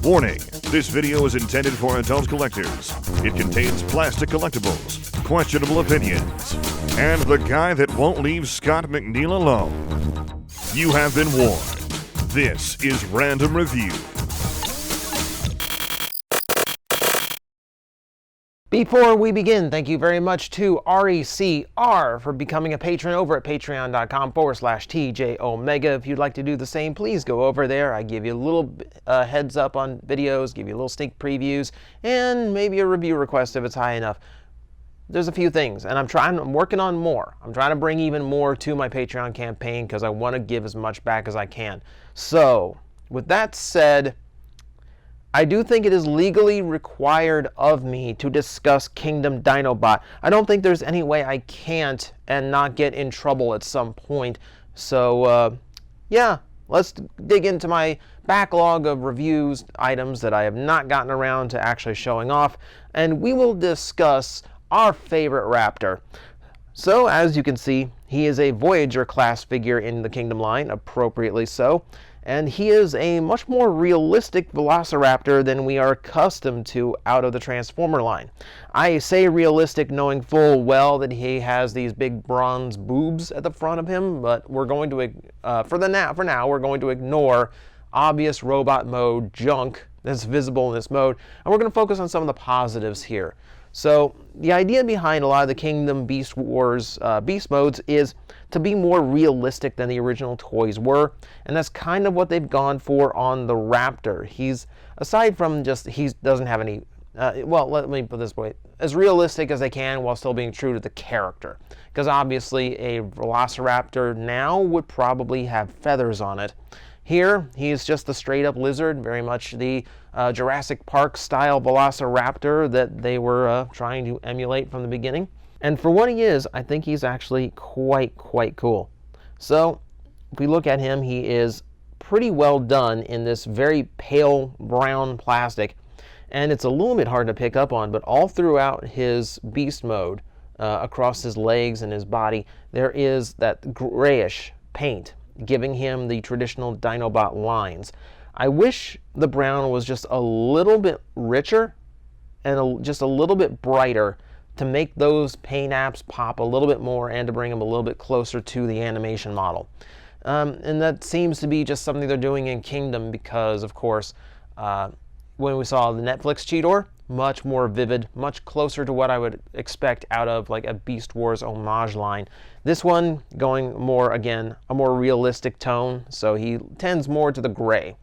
Warning, this video is intended for adult collectors. It contains plastic collectibles, questionable opinions, and the guy that won't leave Scott McNeil alone. You have been warned. This is Random Review. Before we begin, thank you very much to RECR for becoming a patron over at patreon.com/TJOmega. If you'd like to do the same, please go over there. I give you a little heads up on videos, give you a little sneak previews, and maybe a review request if it's high enough. There's a few things, and I'm working on more. I'm trying to bring even more to my Patreon campaign because I want to give as much back as I can. So, with that said, I do think it is legally required of me to discuss Kingdom Dinobot. I don't think there's any way I can't and not get in trouble at some point. So, yeah, let's dig into my backlog of reviews, items that I have not gotten around to actually showing off, and we will discuss our favorite Raptor. So, as you can see, he is a Voyager class figure in the Kingdom line, appropriately so. And he is a much more realistic Velociraptor than we are accustomed to out of the Transformer line. I say realistic knowing full well that he has these big bronze boobs at the front of him, but we're going to, for now, we're going to ignore obvious robot mode junk that's visible in this mode, and we're going to focus on some of the positives here. So the idea behind a lot of the Kingdom Beast Wars beast modes is to be more realistic than the original toys were, and that's kind of what they've gone for on the Raptor. He's, aside from just, he doesn't have any, well, let me put it this way, as realistic as they can while still being true to the character. Because obviously a Velociraptor now would probably have feathers on it. Here, he's just the straight-up lizard, very much the Jurassic Park-style Velociraptor that they were trying to emulate from the beginning. And for what he is, I think he's actually quite cool. So, if we look at him, he is pretty well done in this very pale brown plastic. And it's a little bit hard to pick up on, but all throughout his beast mode, across his legs and his body, there is that grayish paint, giving him the traditional Dinobot lines. I wish the brown was just a little bit richer and just a little bit brighter to make those paint apps pop a little bit more and to bring them a little bit closer to the animation model. And that seems to be just something they're doing in Kingdom because, of course, when we saw the Netflix Cheetor, much more vivid, much closer to what I would expect out of like a Beast Wars homage line. This one going more, again, a more realistic tone, so he tends more to the gray.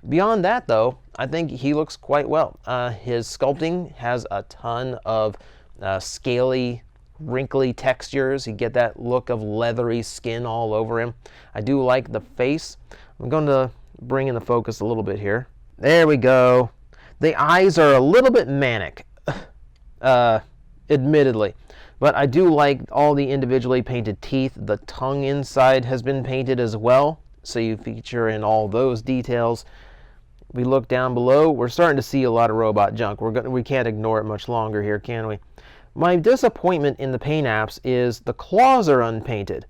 Beyond that, though, I think he looks quite well. His sculpting has a ton of scaly, wrinkly textures. You get that look of leathery skin all over him. I do like the face. I'm going to bring in the focus a little bit here. There we go. The eyes are a little bit manic, admittedly. But I do like all the individually painted teeth. The tongue inside has been painted as well, so you feature in all those details. We look down below, we're starting to see a lot of robot junk. We can't ignore it much longer here, can we? My disappointment in the paint apps is the claws are unpainted,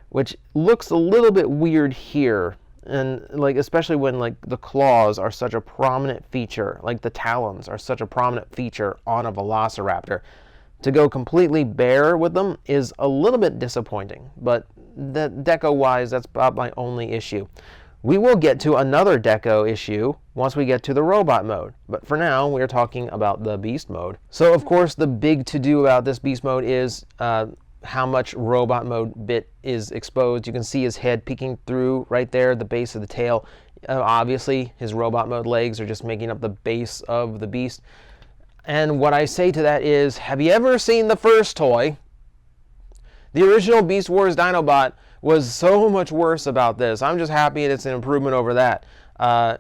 which looks a little bit weird here. And like, especially when like the claws are such a prominent feature, like the talons are such a prominent feature on a Velociraptor. To go completely bare with them is a little bit disappointing, but deco-wise, that's about my only issue. We will get to another deco issue once we get to the robot mode, but for now, we are talking about the beast mode. So, of course, the big to-do about this beast mode is how much robot mode bit is exposed. You can see his head peeking through right there at the base of the tail. Obviously, his robot mode legs are just making up the base of the beast. And what I say to that is, have you ever seen the first toy? The original Beast Wars Dinobot was so much worse about this. I'm just happy it's an improvement over that.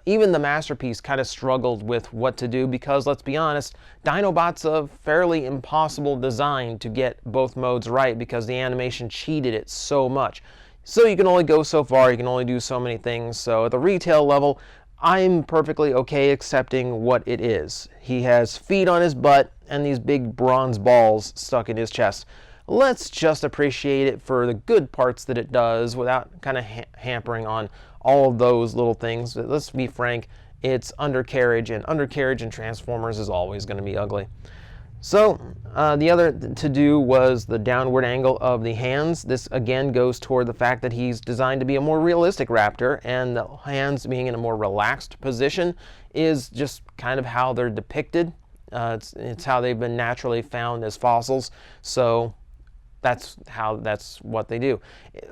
Even the Masterpiece kind of struggled with what to do because, let's be honest, Dinobot's a fairly impossible design to get both modes right because the animation cheated it so much. So you can only go so far, you can only do so many things. So at the retail level, I'm perfectly okay accepting what it is. He has feet on his butt and these big bronze balls stuck in his chest. Let's just appreciate it for the good parts that it does without kind of hampering on all of those little things. But let's be frank, it's undercarriage, and undercarriage in Transformers is always going to be ugly. So the other to do was the downward angle of the hands. This again goes toward the fact that he's designed to be a more realistic raptor, and the hands being in a more relaxed position is just kind of how they're depicted. It's how they've been naturally found as fossils. So that's what they do.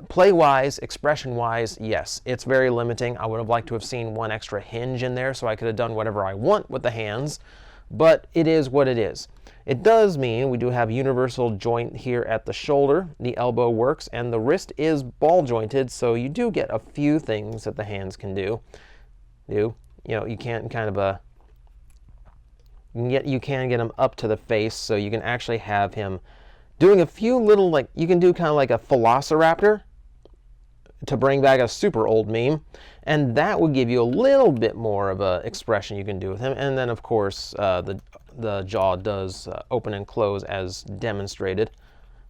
Play-wise, expression-wise, yes, it's very limiting. I would have liked to have seen one extra hinge in there so I could have done whatever I want with the hands, but it is what it is. It does mean we do have universal joint here at the shoulder. The elbow works, and the wrist is ball jointed, so you do get a few things that the hands can do. You know, you can kind of you can get him up to the face, so you can actually have him doing a few little, like, you can do kind of like a Velociraptor, to bring back a super old meme, and that would give you a little bit more of a expression you can do with him. And then of course the jaw does open and close as demonstrated.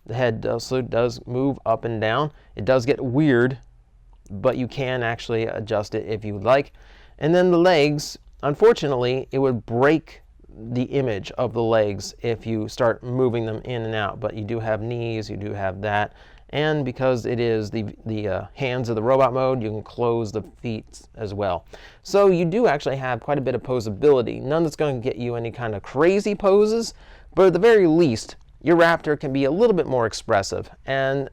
The head also does move up and down. It does get weird, but you can actually adjust it if you would like. And then the legs, unfortunately, it would break the image of the legs if you start moving them in and out, but you do have knees, you do have that. And because it is the hands of the robot mode, you can close the feet as well. So you do actually have quite a bit of posability. None that's going to get you any kind of crazy poses, but at the very least, your Raptor can be a little bit more expressive. And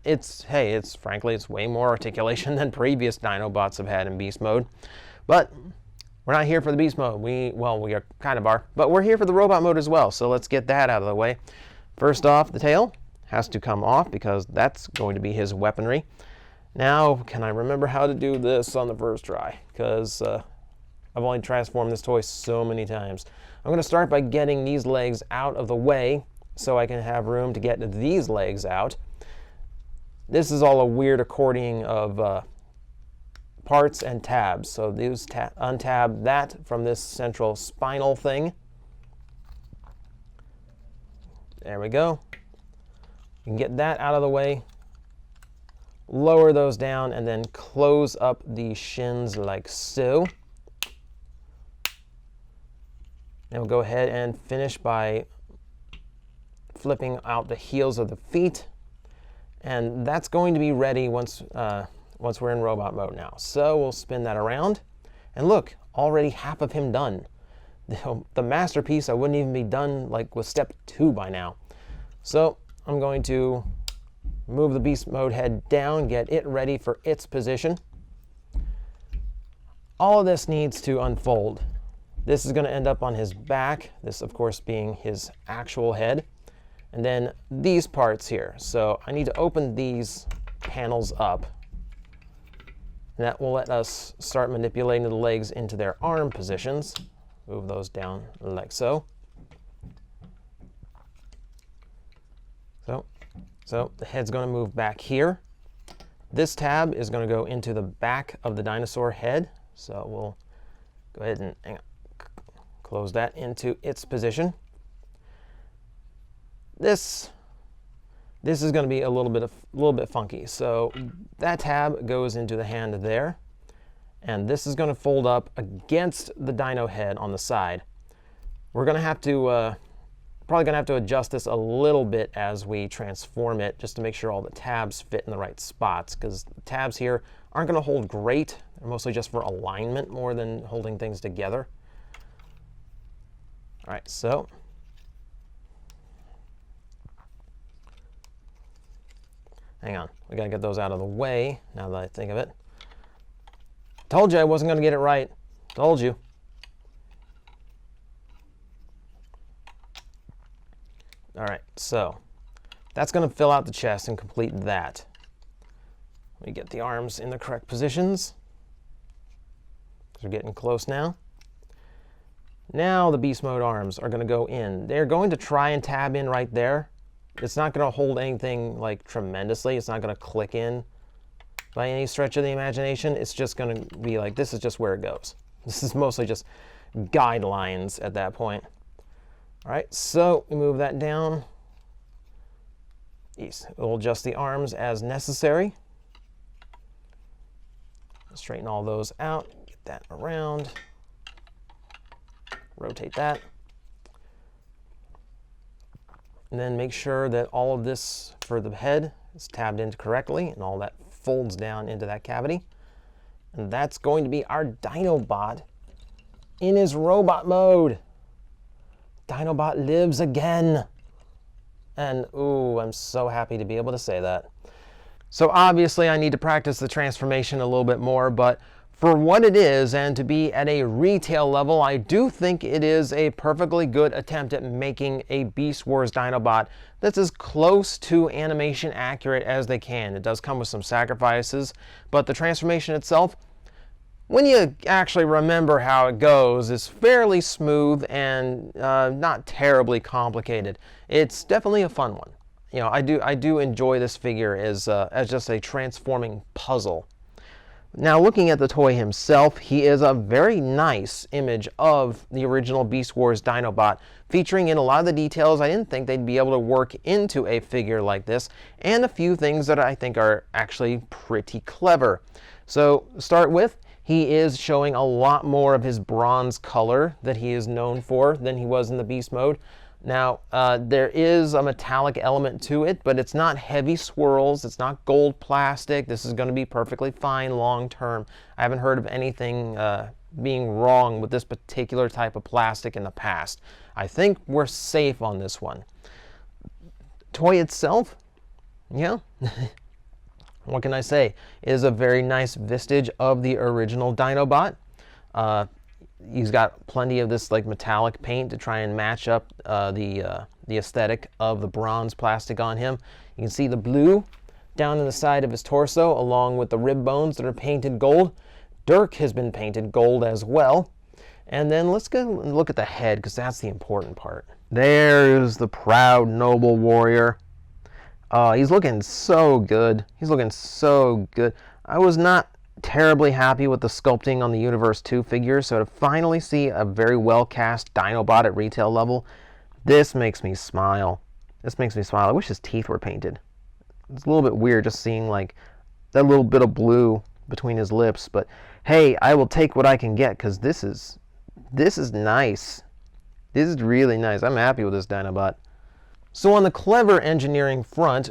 frankly, it's way more articulation than previous Dinobots have had in beast mode. But we're not here for the beast mode. We are kind of are, but we're here for the robot mode as well. So let's get that out of the way. First off, the tail has to come off because that's going to be his weaponry. Now, can I remember how to do this on the first try? Because I've only transformed this toy so many times. I'm going to start by getting these legs out of the way so I can have room to get these legs out. This is all a weird accordion of parts and tabs. So these untab that from this central spinal thing. There we go. You can get that out of the way, lower those down, and then close up the shins like so. And we'll go ahead and finish by flipping out the heels of the feet. And that's going to be ready once we're in robot mode now. So we'll spin that around. And look, already half of him done. The masterpiece, I wouldn't even be done like with step 2 by now. So I'm going to move the beast mode head down, get it ready for its position. All of this needs to unfold. This is going to end up on his back, this of course being his actual head. And then these parts here. So I need to open these panels up. And that will let us start manipulating the legs into their arm positions. Move those down like so. So the head's going to move back here. This tab is going to go into the back of the dinosaur head. So we'll go ahead and close that into its position. This is going to be a little bit funky. So that tab goes into the hand there, and this is going to fold up against the dino head on the side. We're going to have to probably going to have to adjust this a little bit as we transform it, just to make sure all the tabs fit in the right spots, because the tabs here aren't going to hold great. They're mostly just for alignment more than holding things together. All right, so hang on, we got to get those out of the way now that I think of it. Told you I wasn't going to get it right. Told you. All right, so that's going to fill out the chest and complete that. Let me get the arms in the correct positions. We're getting close now. Now the beast mode arms are going to go in. They're going to try and tab in right there. It's not going to hold anything like tremendously. It's not going to click in by any stretch of the imagination. It's just going to be like, this is just where it goes. This is mostly just guidelines at that point. All right, so we move that down. We'll adjust the arms as necessary. straighten all those out, get that around, rotate that. And then make sure that all of this for the head is tabbed into correctly and all that folds down into that cavity. And that's going to be our Dinobot in his robot mode. Dinobot lives again. And ooh, I'm so happy to be able to say that. So obviously I need to practice the transformation a little bit more, but for what it is and to be at a retail level, I do think it is a perfectly good attempt at making a Beast Wars Dinobot that's as close to animation accurate as they can. It does come with some sacrifices, but the transformation itself, when you actually remember how it goes, is fairly smooth and not terribly complicated. It's definitely a fun one. You know, I do enjoy this figure as just a transforming puzzle. Now, looking at the toy himself, he is a very nice image of the original Beast Wars Dinobot, featuring in a lot of the details I didn't think they'd be able to work into a figure like this, and a few things that I think are actually pretty clever. So, to start with, he is showing a lot more of his bronze color that he is known for than he was in the Beast mode. Now, there is a metallic element to it, but it's not heavy swirls, it's not gold plastic. This is going to be perfectly fine long term. I haven't heard of anything being wrong with this particular type of plastic in the past. I think we're safe on this one. Toy itself, yeah, what can I say? It is a very nice vestige of the original Dinobot. He's got plenty of this like metallic paint to try and match up the aesthetic of the bronze plastic on him. You can see the blue down in the side of his torso, along with the rib bones that are painted gold. Dirk has been painted gold as well. And then let's go and look at the head, because that's the important part. There's the proud, noble warrior. He's looking so good. He's looking so good. I was not terribly happy with the sculpting on the Universe 2 figure, so to finally see a very well cast Dinobot at retail level, this makes me smile. This makes me smile. I wish his teeth were painted. It's a little bit weird just seeing like that little bit of blue between his lips, but hey, I will take what I can get, because this is nice. This is really nice. I'm happy with this Dinobot. So on the clever engineering front,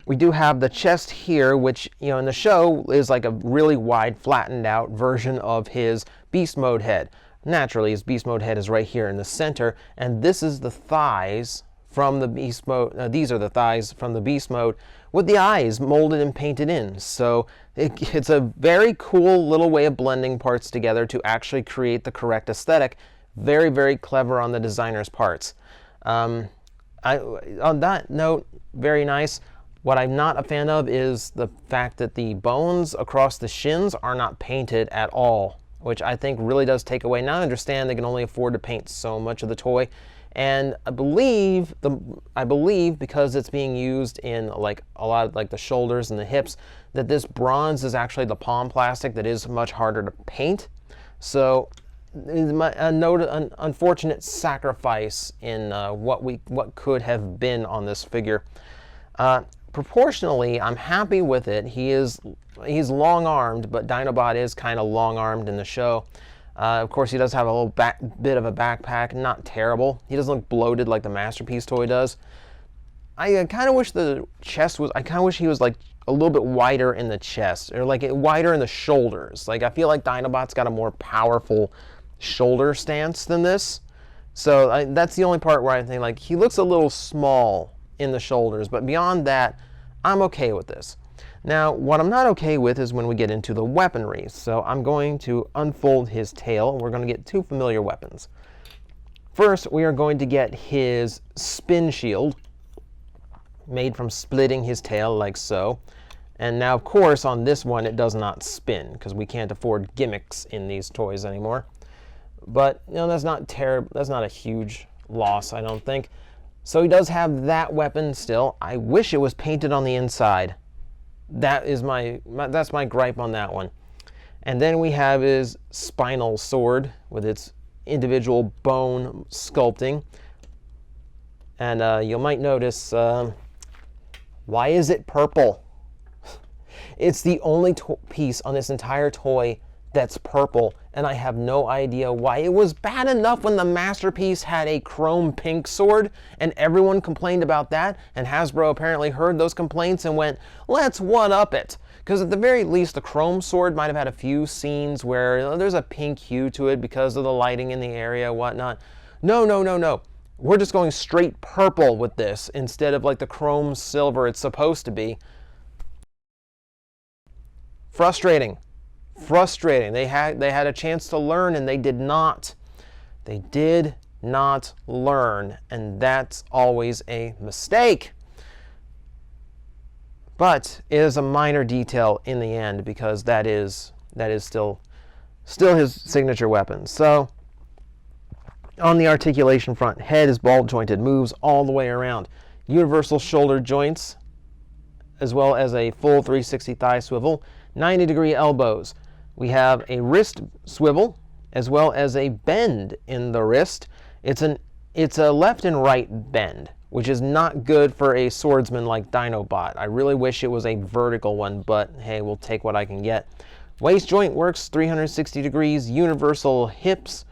we do have the chest here, which, you know, in the show is like a really wide, flattened out version of his Beast Mode head. Naturally, his Beast Mode head is right here in the center, and this is the thighs from the Beast Mode. These are the thighs from the Beast Mode with the eyes molded and painted in. So it's a very cool little way of blending parts together to actually create the correct aesthetic. Very, very clever on the designer's parts. On that note, very nice. What I'm not a fan of is the fact that the bones across the shins are not painted at all, which I think really does take away. Now I understand they can only afford to paint so much of the toy, and I believe because it's being used in like a lot of like the shoulders and the hips, that this bronze is actually the palm plastic that is much harder to paint. So an unfortunate sacrifice in what could have been on this figure. Proportionally, I'm happy with it. He's long-armed, but Dinobot is kind of long-armed in the show. Of course, he does have a little bit of a backpack. Not terrible. He doesn't look bloated like the Masterpiece toy does. I kind of wish the chest was. I kind of wish he was like a little bit wider in the chest, or like wider in the shoulders. Like I feel like Dinobot's got a more powerful shoulder stance than this. So that's the only part where I think like he looks a little small in the shoulders, but beyond that, I'm okay with this. Now, what I'm not okay with is when we get into the weaponry. So I'm going to unfold his tail, and we're going to get two familiar weapons. First, we are going to get his spin shield, made from splitting his tail like so. And now, of course, on this one, it does not spin, because we can't afford gimmicks in these toys anymore. But, you know, that's not a huge loss, I don't think. So he does have that weapon still. I wish it was painted on the inside. That's my gripe on that one. And then we have his Spinal Sword with its individual bone sculpting. And you might notice, why is it purple? It's the only piece on this entire toy that's purple, and I have no idea why. It was bad enough when the Masterpiece had a chrome pink sword, and everyone complained about that, and Hasbro apparently heard those complaints and went, let's one-up it. Because at the very least, the chrome sword might have had a few scenes where there's a pink hue to it because of the lighting in the area, whatnot. No, no, no, no. We're just going straight purple with this instead of like the chrome silver it's supposed to be. Frustrating. Frustrating. They had a chance to learn and they did not. They did not learn, and that's always a mistake. But it is a minor detail in the end because that is still his signature weapon. So on the articulation front, head is ball jointed, moves all the way around. Universal shoulder joints, as well as a full 360 thigh swivel, 90-degree elbows. We have a wrist swivel, as well as a bend in the wrist. It's a left and right bend, which is not good for a swordsman like Dinobot. I really wish it was a vertical one, but hey, we'll take what I can get. Waist joint works 360 degrees, universal hips,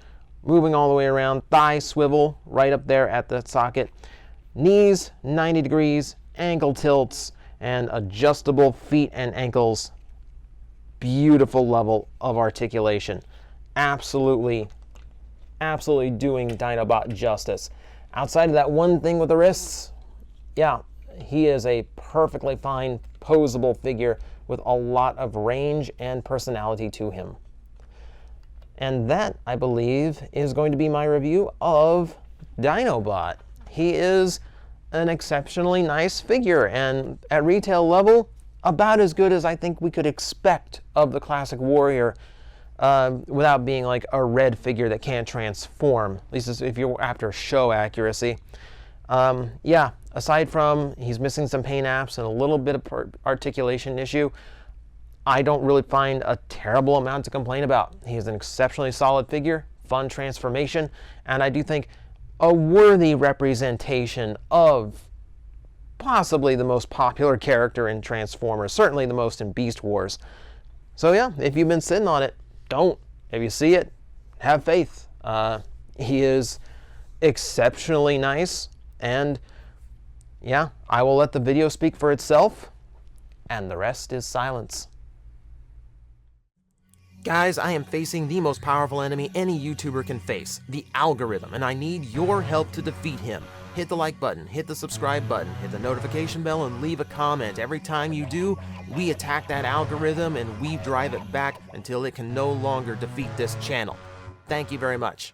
moving all the way around, thigh swivel right up there at the socket. Knees, 90 degrees, ankle tilts, and adjustable feet and ankles. Beautiful level of articulation. Absolutely doing Dinobot justice. Outside of that one thing with the wrists, yeah, he is a perfectly fine, posable figure with a lot of range and personality to him. And that, I believe, is going to be my review of Dinobot. He is an exceptionally nice figure, and at retail level, about as good as I think we could expect of the classic warrior, without being like a red figure that can't transform, at least if you're after show accuracy. Yeah, aside from he's missing some paint apps and a little bit of articulation issue, I don't really find a terrible amount to complain about. He's an exceptionally solid figure, fun transformation, and I do think a worthy representation of possibly the most popular character in Transformers, certainly the most in Beast Wars. So yeah, if you've been sitting on it, don't. If you see it, have faith. He is exceptionally nice, and yeah, I will let the video speak for itself, and the rest is silence. Guys, I am facing the most powerful enemy any YouTuber can face, the algorithm, and I need your help to defeat him. Hit the like button, hit the subscribe button, hit the notification bell, and leave a comment. Every time you do, we attack that algorithm and we drive it back until it can no longer defeat this channel. Thank you very much.